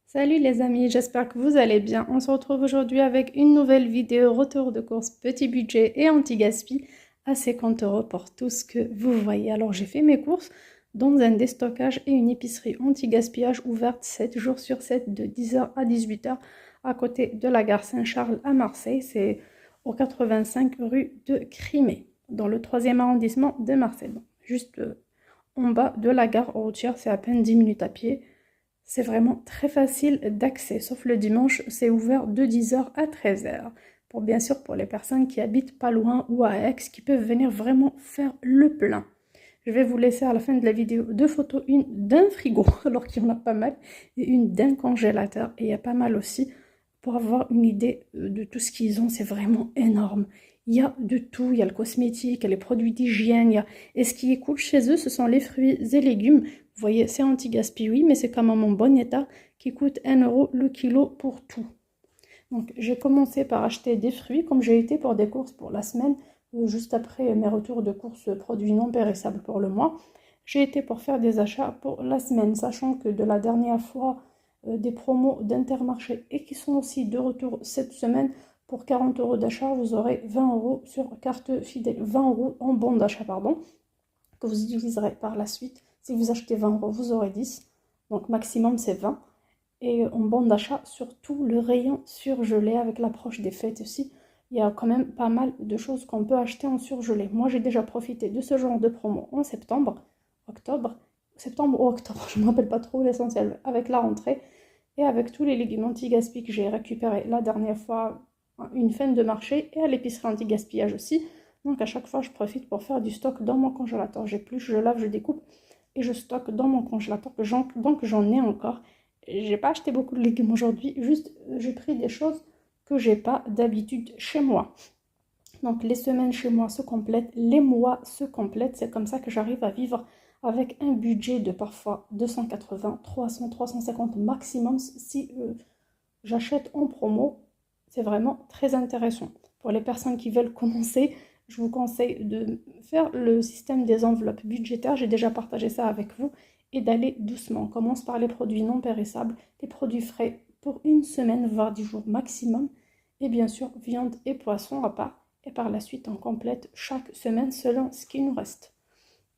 Salut les amis, j'espère que vous allez bien. On se retrouve aujourd'hui avec une nouvelle vidéo retour de course petit budget et anti-gaspi à 50 euros pour tout ce que vous voyez. Alors j'ai fait mes courses dans un déstockage et une épicerie anti-gaspillage ouverte 7 jours sur 7 de 10h à 18h à côté de la gare Saint-Charles à Marseille. C'est au 85 rue de Crimée dans le 3e arrondissement de Marseille. Donc, juste en bas de la gare routière, c'est à peine 10 minutes à pied. C'est vraiment très facile d'accès, sauf le dimanche, c'est ouvert de 10h à 13h. Bien sûr, pour les personnes qui habitent pas loin ou à Aix, qui peuvent venir vraiment faire le plein. Je vais vous laisser à la fin de la vidéo deux photos, une d'un frigo, alors qu'il y en a pas mal, et une d'un congélateur. Et il y a pas mal aussi, pour avoir une idée de tout ce qu'ils ont, c'est vraiment énorme. Il y a de tout, il y a le cosmétique, il y a les produits d'hygiène, et ce qui est cool chez eux, ce sont les fruits et légumes. Vous voyez, c'est anti-gaspi, oui, mais c'est quand même en bon état, qui coûte 1 euro le kilo pour tout. Donc j'ai commencé par acheter des fruits, comme j'ai été pour des courses pour la semaine, juste après mes retours de courses produits non périssables pour le mois. J'ai été pour faire des achats pour la semaine, sachant que de la dernière fois, des promos d'Intermarché et qui sont aussi de retour cette semaine, pour 40 euros d'achat, vous aurez 20 euros sur carte fidèle, 20 euros en bon d'achat, pardon, que vous utiliserez par la suite. Si vous achetez 20 euros, vous aurez 10, donc maximum c'est 20. Et en bon d'achat, surtout le rayon surgelé avec l'approche des fêtes aussi. Il y a quand même pas mal de choses qu'on peut acheter en surgelé. Moi, j'ai déjà profité de ce genre de promo en septembre ou octobre, je ne me rappelle pas trop l'essentiel, avec la rentrée et avec tous les légumes anti-gaspi que j'ai récupérés la dernière fois, une fin de marché et à l'épicerie anti-gaspillage aussi. Donc à chaque fois, je profite pour faire du stock dans mon congélateur. J'épluche, je lave, je découpe et je stocke dans mon congélateur. Donc j'en ai encore. J'ai pas acheté beaucoup de légumes aujourd'hui, juste j'ai pris des choses que j'ai pas d'habitude chez moi. Donc les semaines chez moi se complètent, les mois se complètent, c'est comme ça que j'arrive à vivre avec un budget de parfois 280, 300, 350 maximum si j'achète en promo. C'est vraiment très intéressant. Pour les personnes qui veulent commencer, je vous conseille de faire le système des enveloppes budgétaires. J'ai déjà partagé ça avec vous et d'aller doucement. On commence par les produits non périssables, les produits frais pour une semaine, voire 10 jours maximum. Et bien sûr, viande et poisson à part. Et par la suite, on complète chaque semaine selon ce qui nous reste.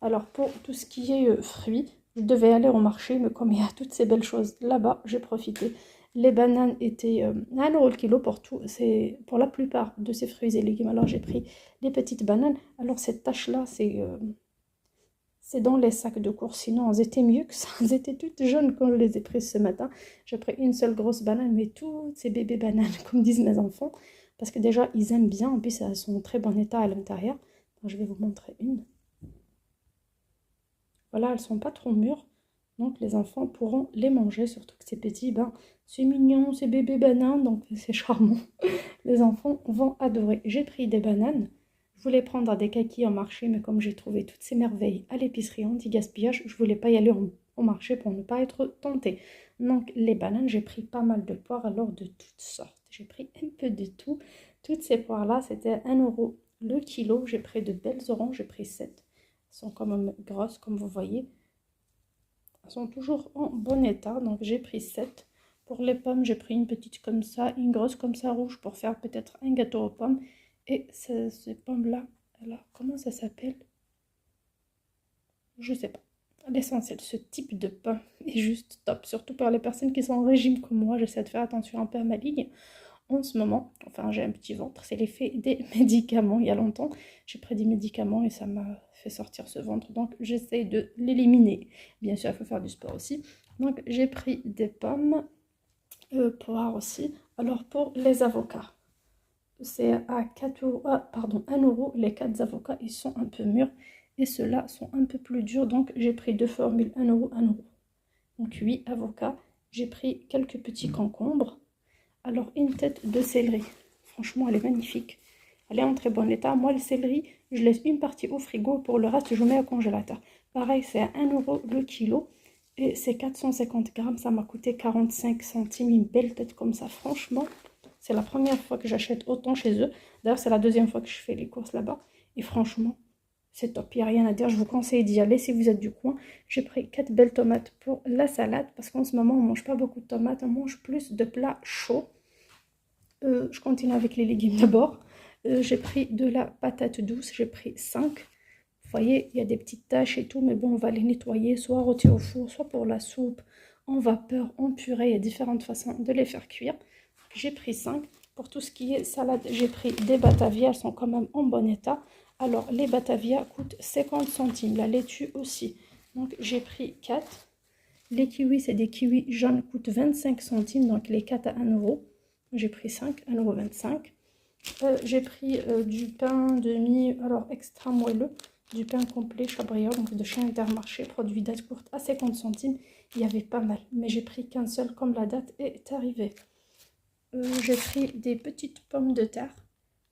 Alors pour tout ce qui est fruits, je devais aller au marché, mais comme il y a toutes ces belles choses là-bas, j'ai profité. Les bananes étaient 1 euro le kilo pour tout, c'est pour la plupart de ces fruits et légumes. Alors j'ai pris les petites bananes. Alors cette tache-là, c'est dans les sacs de course. Sinon, elles étaient mieux que ça. Elles étaient toutes jaunes quand je les ai prises ce matin. J'ai pris une seule grosse banane, mais toutes ces bébés bananes, comme disent mes enfants, parce que déjà, ils aiment bien. En plus, elles sont en très bon état à l'intérieur. Je vais vous montrer une. Voilà, elles sont pas trop mûres. Donc les enfants pourront les manger, surtout que c'est petit, ben c'est mignon, c'est bébé banane, donc c'est charmant. Les enfants vont adorer. J'ai pris des bananes. Je voulais prendre des kakis en marché, mais comme j'ai trouvé toutes ces merveilles à l'épicerie anti-gaspillage, je voulais pas y aller au marché pour ne pas être tentée. Donc les bananes, j'ai pris pas mal de poires, alors de toutes sortes. J'ai pris un peu de tout. Toutes ces poires-là, c'était 1 euro le kilo. J'ai pris de belles oranges, j'ai pris 7. Elles sont quand même grosses, comme vous voyez. Elles sont toujours en bon état, donc j'ai pris 7. Pour les pommes, j'ai pris une petite comme ça, une grosse comme ça rouge pour faire peut-être un gâteau aux pommes. Et ces pommes-là, alors comment ça s'appelle? Je sais pas. L'essentiel, ce type de pomme est juste top, surtout pour les personnes qui sont en régime comme moi. J'essaie de faire attention un peu à ma ligne. En ce moment, enfin j'ai un petit ventre, c'est l'effet des médicaments. Il y a longtemps, j'ai pris des médicaments et ça m'a fait sortir ce ventre. Donc j'essaie de l'éliminer. Bien sûr, il faut faire du sport aussi. Donc j'ai pris des pommes, poires aussi. Alors pour les avocats, c'est à 4 euros, pardon, 1 euro. Les 4 avocats, ils sont un peu mûrs et ceux-là sont un peu plus durs. Donc j'ai pris deux formules, 1 euro, 1 euro. Donc 8 avocats. J'ai pris quelques petits concombres. Alors, une tête de céleri. Franchement, elle est magnifique. Elle est en très bon état. Moi, le céleri, je laisse une partie au frigo. Pour le reste, je mets au congélateur. Pareil, c'est à 1 euro le kilo. Et c'est 450 grammes. Ça m'a coûté 45 centimes. Une belle tête comme ça. Franchement, c'est la première fois que j'achète autant chez eux. D'ailleurs, c'est la deuxième fois que je fais les courses là-bas. Et franchement, c'est top, il n'y a rien à dire. Je vous conseille d'y aller si vous êtes du coin. J'ai pris 4 belles tomates pour la salade parce qu'en ce moment, on ne mange pas beaucoup de tomates, on mange plus de plats chauds. Je continue avec les légumes d'abord. J'ai pris de la patate douce, j'ai pris 5. Vous voyez, il y a des petites taches et tout, mais bon, on va les nettoyer, soit rôtir au four, soit pour la soupe, en vapeur, en purée. Il y a différentes façons de les faire cuire. J'ai pris 5. Pour tout ce qui est salade, j'ai pris des Batavia, elles sont quand même en bon état. Alors, les Batavia coûtent 50 centimes, la laitue aussi. Donc, j'ai pris 4. Les kiwis, c'est des kiwis jaunes, coûtent 25 centimes, donc les 4 à 1 euro. J'ai pris 5, 1,25 €. J'ai pris du pain de mie, alors extra moelleux, du pain complet Chabriol, donc de chez Intermarché, produit date courte à 50 centimes. Il y avait pas mal, mais j'ai pris qu'un seul comme la date est arrivée. J'ai pris des petites pommes de terre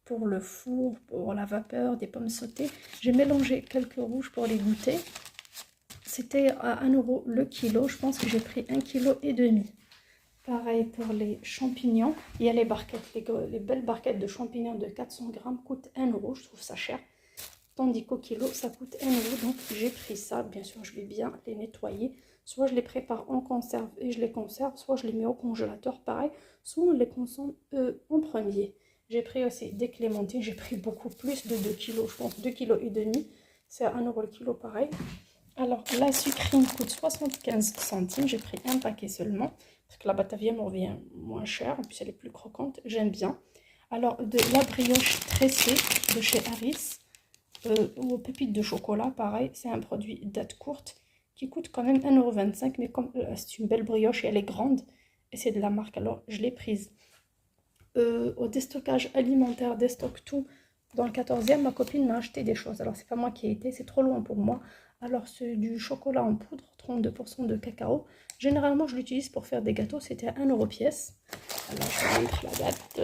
pour le four, pour la vapeur, des pommes sautées. J'ai mélangé quelques rouges pour les goûter. C'était à 1 € le kilo. Je pense que j'ai pris 1,5 kg. Pareil pour les champignons. Il y a les barquettes, les belles barquettes de champignons de 400 grammes coûtent 1 €. Je trouve ça cher. Tandis qu'au kilo, ça coûte 1 €. Donc j'ai pris ça. Bien sûr, je vais bien les nettoyer. Soit je les prépare en conserve et je les conserve, soit je les mets au congélateur, pareil. Soit on les consomme en premier. J'ai pris aussi des clémentines. J'ai pris beaucoup plus de 2 kg. Je pense 2,5 kg. C'est à 1 € le kilo, pareil. Alors, la sucrine coûte 75 centimes. J'ai pris un paquet seulement. Parce que la Batavia me revient moins cher. En plus, elle est plus croquante. J'aime bien. Alors, de la brioche tressée de chez Harris. Aux pépites de chocolat, pareil. C'est un produit date courte qui coûte quand même 1,25 €. Mais comme c'est une belle brioche et elle est grande. Et c'est de la marque. Alors, je l'ai prise. Au déstockage alimentaire, déstock tout. Dans le 14e, ma copine m'a acheté des choses. Alors, c'est pas moi qui ai été. C'est trop loin pour moi. Alors, c'est du chocolat en poudre, 32% de cacao. Généralement, je l'utilise pour faire des gâteaux. C'était à 1 € pièce. Alors, je vous montre la date.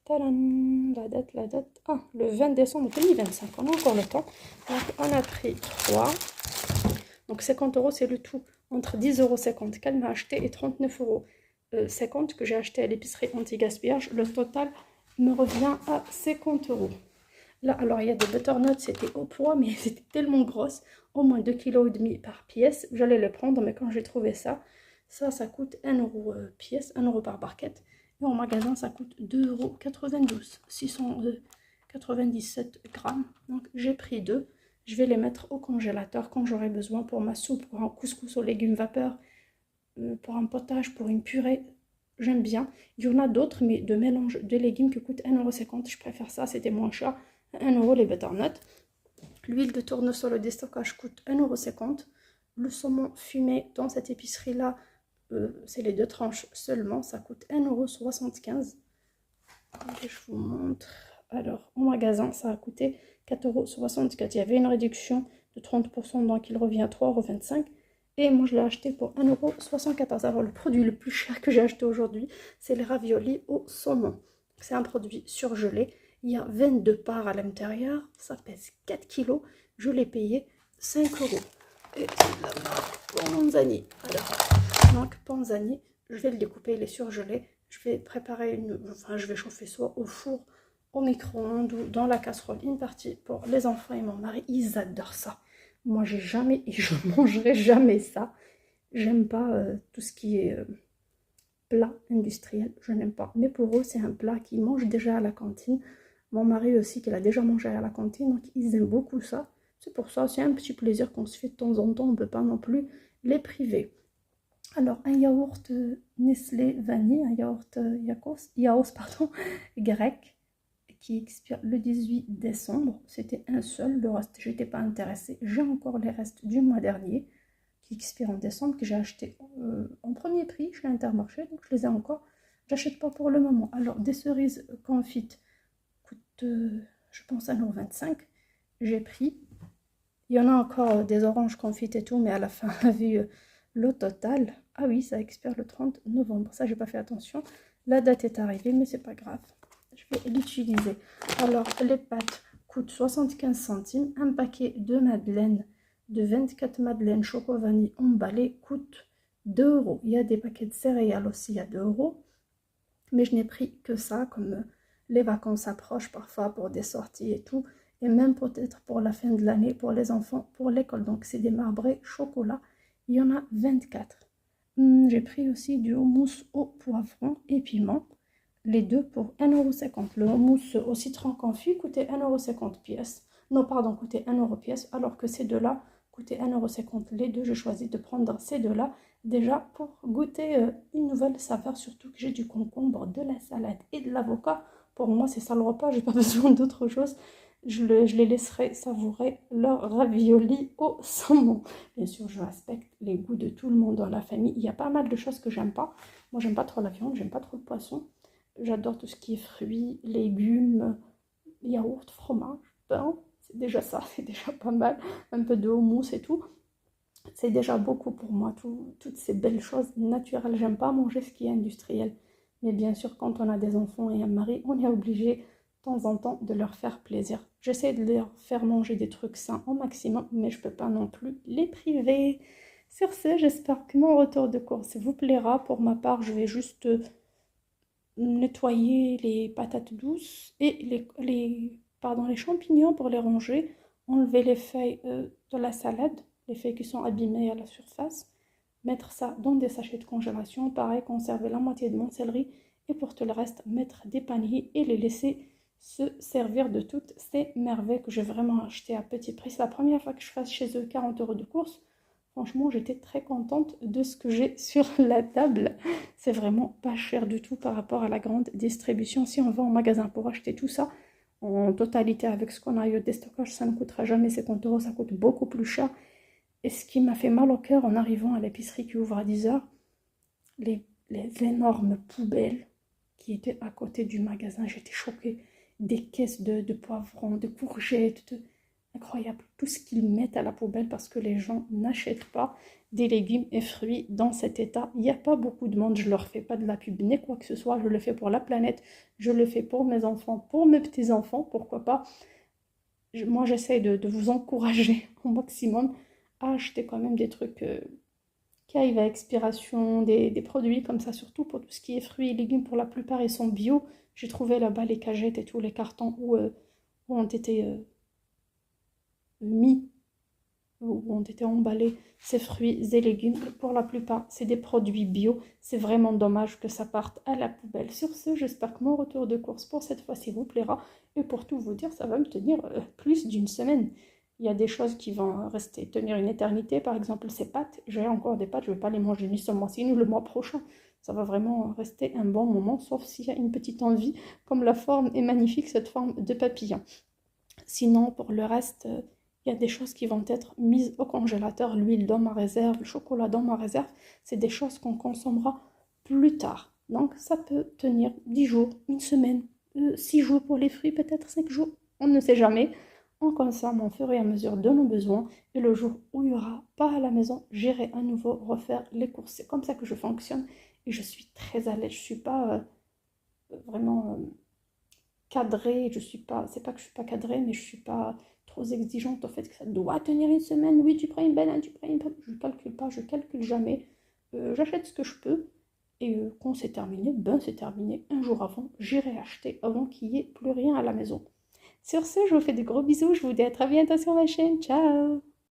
Tadam, la date. Ah, le 20 décembre 2025. On a encore le temps. Donc, on a pris 3. Donc, 50 €, c'est le tout. Entre 10,50 € qu'elle m'a acheté et 39,50 € que j'ai acheté à l'épicerie anti-gaspillage. Le total me revient à 50 €. Là, alors, il y a des butternuts, c'était au poids, mais c'était tellement grosse, au moins 2,5 kg par pièce. J'allais les prendre, mais quand j'ai trouvé ça, ça coûte 1 € pièce, 1 € par barquette. Et en magasin, ça coûte 2,92 €, 697 grammes. Donc, j'ai pris 2. Je vais les mettre au congélateur quand j'aurai besoin pour ma soupe, pour un couscous aux légumes vapeur, pour un potage, pour une purée. J'aime bien. Il y en a d'autres, mais de mélange de légumes qui coûtent 1,50 €. Je préfère ça, c'était moins cher. 1 € les butternuts. L'huile de tournesol au déstockage coûte 1,50 €. Le saumon fumé dans cette épicerie-là, c'est les 2 tranches seulement. Ça coûte 1,75 €. Je vous montre. Alors, au magasin, ça a coûté 4,64 €. Il y avait une réduction de 30%, donc il revient à 3,25 €. Et moi, je l'ai acheté pour 1,74 €. Alors, le produit le plus cher que j'ai acheté aujourd'hui, c'est les raviolis au saumon. C'est un produit surgelé. Il y a 22 parts à l'intérieur. Ça pèse 4 kg. Je l'ai payé 5 €. Et c'est de la marque Panzani. Alors, donc, Panzani, je vais le découper, il est surgelé. Je vais préparer je vais chauffer soit au four, au micro-ondes ou dans la casserole. Une partie pour les enfants et mon mari. Ils adorent ça. Moi, j'ai jamais et je mangerai jamais ça. J'aime pas tout ce qui est plat industriel. Je n'aime pas. Mais pour eux, c'est un plat qu'ils mangent déjà à la cantine. Mon mari aussi, qu'il a déjà mangé à la cantine. Donc, ils aiment beaucoup ça. C'est pour ça, c'est un petit plaisir qu'on se fait de temps en temps. On ne peut pas non plus les priver. Alors, un yaourt Nestlé vanille, un yaourt Yaos, pardon, grec, qui expire le 18 décembre. C'était un seul, le reste, je n'étais pas intéressée. J'ai encore les restes du mois dernier, qui expirent en décembre, que j'ai acheté en premier prix chez Intermarché. Donc, je les ai encore. J'achète pas pour le moment. Alors, des cerises confites coûtent, je pense, 1,25 €. J'ai pris. Il y en a encore des oranges confites et tout, mais à la fin, vu le total, ah oui, ça expire le 30 novembre. Ça, j'ai pas fait attention. La date est arrivée, mais c'est pas grave. Je vais l'utiliser. Alors, les pâtes coûtent 75 centimes. Un paquet de madeleines, de 24 madeleines choco vanille emballées, coûte 2 €. Il y a des paquets de céréales aussi à 2 €. Mais je n'ai pris que ça, comme les vacances approchent parfois pour des sorties et tout. et même peut-être pour la fin de l'année, pour les enfants, pour l'école. Donc c'est des marbrés chocolat. Il y en a 24. J'ai pris aussi du houmous au poivron et piment. Les deux pour 1,50 €. Le houmous au citron confit coûtait 1,50 € pièce. Non, pardon, coûtait 1 € pièce, alors que ces deux-là coûtaient 1,50 €. Les deux, j'ai choisi de prendre ces deux-là, déjà pour goûter une nouvelle saveur, surtout que j'ai du concombre, de la salade et de l'avocat. Pour moi, c'est ça le repas, j'ai pas besoin d'autre chose. Je les laisserai savourer leur ravioli au saumon. Bien sûr, je respecte les goûts de tout le monde dans la famille. Il y a pas mal de choses que j'aime pas. Moi, j'aime pas trop la viande, j'aime pas trop le poisson. J'adore tout ce qui est fruits, légumes, yaourt, fromage, pain. C'est déjà ça, c'est déjà pas mal. Un peu de houmous et tout. C'est déjà beaucoup pour moi, toutes ces belles choses naturelles. J'aime pas manger ce qui est industriel. Mais bien sûr, quand on a des enfants et un mari, on est obligé de temps en temps de leur faire plaisir. J'essaie de leur faire manger des trucs sains au maximum, mais je peux pas non plus les priver. Sur ce, j'espère que mon retour de course vous plaira. Pour ma part, je vais juste nettoyer les patates douces et les champignons pour les ranger, enlever les feuilles de la salade, les feuilles qui sont abîmées à la surface, mettre ça dans des sachets de congélation, pareil, conserver la moitié de mon céleri et pour tout le reste, mettre des paniers et les laisser se servir de toutes ces merveilles que j'ai vraiment achetées à petit prix. C'est la première fois que je fasse chez eux 40 € de course. Franchement, j'étais très contente de ce que j'ai sur la table. C'est vraiment pas cher du tout par rapport à la grande distribution. Si on va en magasin pour acheter tout ça, en totalité avec ce qu'on a eu au déstockage, ça ne coûtera jamais 50 €, ça coûte beaucoup plus cher. Et ce qui m'a fait mal au cœur en arrivant à l'épicerie qui ouvre à 10 h, les énormes poubelles qui étaient à côté du magasin. J'étais choquée. Des caisses de poivrons, de courgettes, incroyable. Tout ce qu'ils mettent à la poubelle parce que les gens n'achètent pas des légumes et fruits dans cet état. Il n'y a pas beaucoup de monde. Je ne leur fais pas de la pub ni quoi que ce soit. Je le fais pour la planète. Je le fais pour mes enfants, pour mes petits-enfants. Pourquoi pas. Moi, j'essaie de vous encourager au maximum à acheter quand même des trucs qui arrivent à expiration, des produits comme ça, surtout pour tout ce qui est fruits et légumes. Pour la plupart, ils sont bio. J'ai trouvé là-bas les cagettes et tous les cartons où ont été mis, où ont été emballés ces fruits et légumes. Pour la plupart, c'est des produits bio. C'est vraiment dommage que ça parte à la poubelle. Sur ce, j'espère que mon retour de course pour cette fois-ci vous plaira. Et pour tout vous dire, ça va me tenir plus d'une semaine. Il y a des choses qui vont rester tenir une éternité. Par exemple, ces pâtes. J'ai encore des pâtes, je ne vais pas les manger ni ce mois-ci ni le mois prochain. Ça va vraiment rester un bon moment, sauf s'il y a une petite envie. Comme la forme est magnifique, cette forme de papillon. Sinon, pour le reste, il y a des choses qui vont être mises au congélateur. L'huile dans ma réserve, le chocolat dans ma réserve. C'est des choses qu'on consommera plus tard. Donc, ça peut tenir 10 jours, une semaine, 6 jours pour les fruits, peut-être 5 jours. On ne sait jamais. On consomme au fur et à mesure de nos besoins. Et le jour où il n'y aura pas à la maison, j'irai à nouveau refaire les courses. C'est comme ça que je fonctionne. Et je suis très à l'aise. Je ne suis pas vraiment cadrée. C'est pas que je ne suis pas cadrée, mais je ne suis pas trop exigeante au fait que ça doit tenir une semaine. Oui, tu prends une banane, tu prends une banane. Je ne calcule pas, je calcule jamais. J'achète ce que je peux. Et quand c'est terminé, ben c'est terminé. Un jour avant, j'irai acheter avant qu'il n'y ait plus rien à la maison. Sur ce, je vous fais de gros bisous. Je vous dis à très bientôt sur ma chaîne. Ciao!